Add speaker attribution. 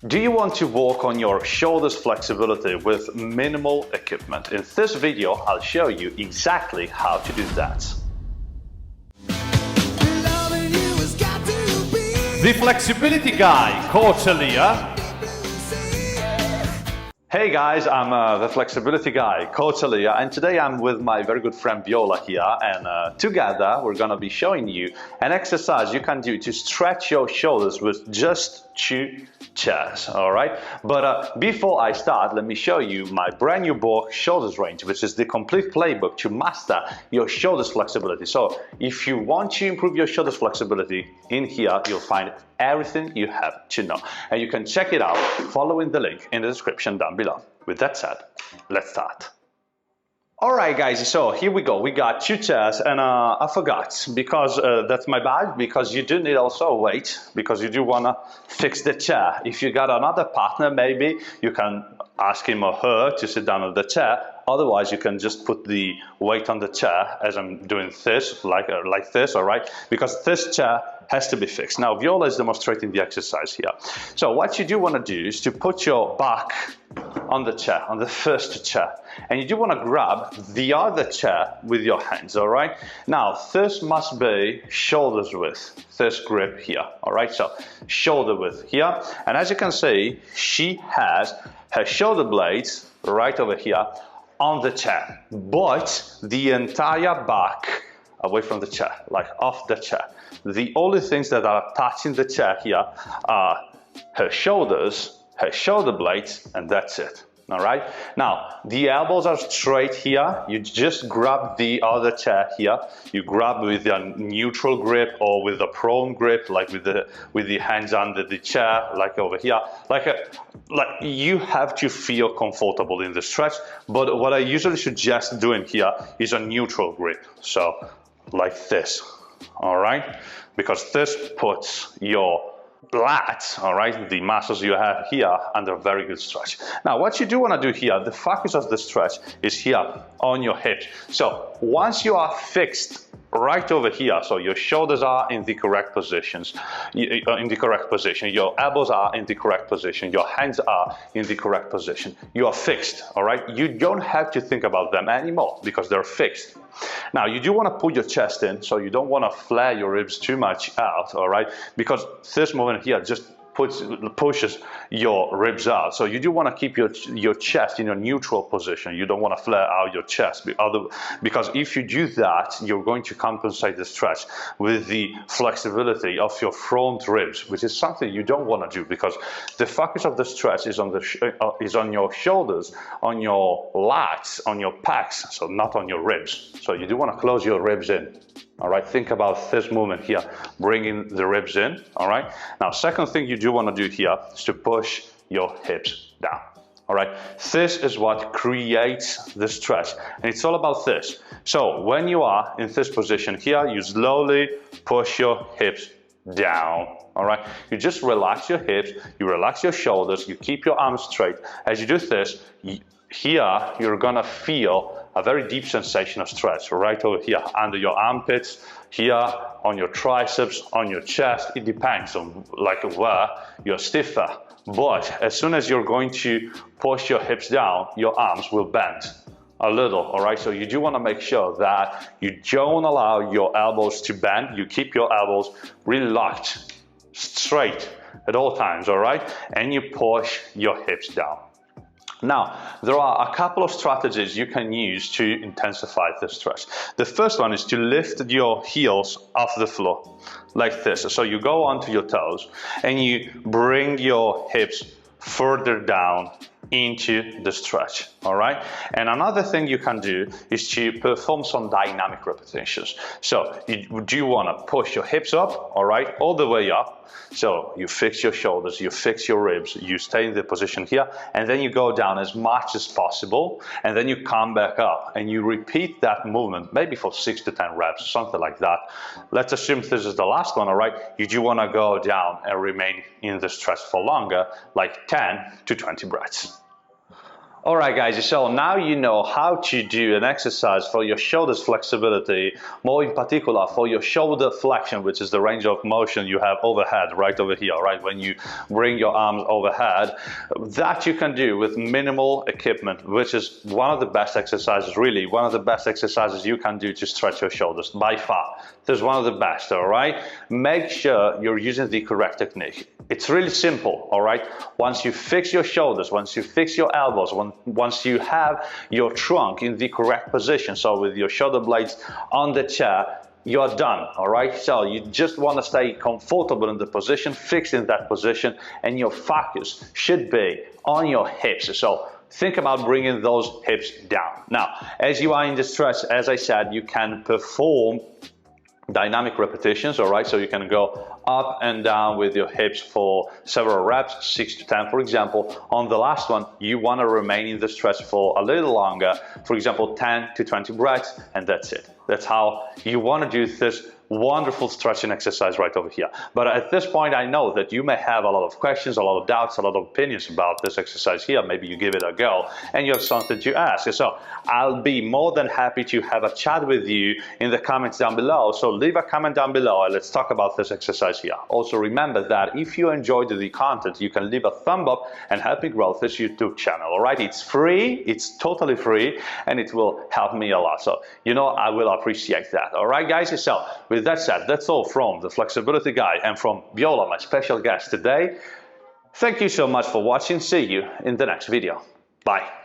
Speaker 1: Do you want to work on your shoulders flexibility with minimal equipment? In this video, I'll show you exactly how to do that.
Speaker 2: The flexibility guy, Coach Elia.
Speaker 1: Hey guys, I'm the flexibility guy, Coach Elia, and today I'm with my very good friend Viola here, and together we're gonna be showing you an exercise you can do to stretch your shoulders with just 2 chairs, all right? But before I start, let me show you my brand new book, Shoulders Range, which is the complete playbook to master your shoulders flexibility. So if you want to improve your shoulders flexibility, in here you'll find everything you have to know. And you can check it out following the link in the description down below. With that said, let's start. All right, guys, so here we go. We got 2 chairs, and I forgot, because that's my bad, because you do need also a weight, because you do want to fix the chair. If you got another partner, maybe you can ask him or her to sit down on the chair. Otherwise, you can just put the weight on the chair, as I'm doing this, like this, all right? Because this chair has to be fixed. Now, Viola is demonstrating the exercise here. So what you do want to do is to put your back on the chair, on the first chair, and you do want to grab the other chair with your hands, all right? Now, this must be shoulders width, this grip here, all right? So, shoulder width here, and as you can see, she has her shoulder blades right over here on the chair, but the entire back away from the chair, like off the chair. The only things that are touching the chair here are her shoulders, her shoulder blades, and that's it. All right. Now the elbows are straight here. You just grab the other chair here. You grab with a neutral grip or with a prone grip, like with the hands under the chair, like over here. Like you have to feel comfortable in the stretch. But what I usually suggest doing here is a neutral grip. So like this. All right, because this puts your lats, all right, the muscles you have here, under very good stretch. Now, what you do want to do here, the focus of the stretch is here on your hips. So once you are fixed right over here, so your shoulders are in the correct positions, your elbows are in the correct position, your hands are in the correct position, you are fixed, all right? You don't have to think about them anymore because they're fixed. Now, you do want to put your chest in, so you don't want to flare your ribs too much out, all right? Because this movement here just pushes your ribs out. So you do want to keep your chest in a neutral position. You don't want to flare out your chest, because if you do that, you're going to compensate the stretch with the flexibility of your front ribs, which is something you don't want to do, because the focus of the stretch is on your shoulders, on your lats, on your pecs, so not on your ribs. So you do want to close your ribs in. All right, think about this movement here, bringing the ribs in, all right? Now, second thing you do want to do here is to push your hips down, all right? This is what creates the stretch, and it's all about this. So when you are in this position here, you slowly push your hips down, all right? You just relax your hips, you relax your shoulders, you keep your arms straight. As you do this, here you're gonna feel a very deep sensation of stretch right over here under your armpits, here on your triceps, on your chest. It depends on like where you're stiffer. But as soon as you're going to push your hips down, your arms will bend a little, all right? So you do want to make sure that you don't allow your elbows to bend. You keep your elbows really locked, straight at all times, all right? And you push your hips down. Now, there are a couple of strategies you can use to intensify the stretch. The first one is to lift your heels off the floor, like this. So you go onto your toes and you bring your hips further down into the stretch, all right? And another thing you can do is to perform some dynamic repetitions. So you do want to push your hips up, all right, all the way up. So you fix your shoulders, you fix your ribs, you stay in the position here, and then you go down as much as possible, and then you come back up, and you repeat that movement, maybe for 6 to 10 reps, something like that. Let's assume this is the last one, all right? You do want to go down and remain in the stretch for longer, like 10 to 20 breaths. Alright guys, so now you know how to do an exercise for your shoulders flexibility, more in particular for your shoulder flexion, which is the range of motion you have overhead, right over here, right? When you bring your arms overhead, that you can do with minimal equipment, which is one of the best exercises, really, one of the best exercises you can do to stretch your shoulders, by far. This is one of the best, alright? Make sure you're using the correct technique. It's really simple, alright? Once you fix your shoulders, once you fix your elbows, once you have your trunk in the correct position, so with your shoulder blades on the chair, you're done, alright? So you just want to stay comfortable in the position, fixed in that position, and your focus should be on your hips. So think about bringing those hips down. Now, as you are in the stretch, as I said, you can perform dynamic repetitions, all right? So you can go up and down with your hips for several reps, 6 to 10, for example. On the last one, you want to remain in the stretch for a little longer, for example, 10 to 20 breaths, and that's it. That's how you want to do this wonderful stretching exercise right over here. But at this point, I know that you may have a lot of questions, a lot of doubts, a lot of opinions about this exercise here. Maybe you give it a go and you have something to ask. So I'll be more than happy to have a chat with you in the comments down below. So leave a comment down below and let's talk about this exercise here. Also remember that if you enjoyed the content, you can leave a thumb up and help me grow this YouTube channel. All right, it's free, it's totally free, and it will help me a lot. So you know I will appreciate that. All right, guys. So with that said, that's all from the Flexibility Guy and from Viola, my special guest today. Thank you so much for watching. See you in the next video. Bye.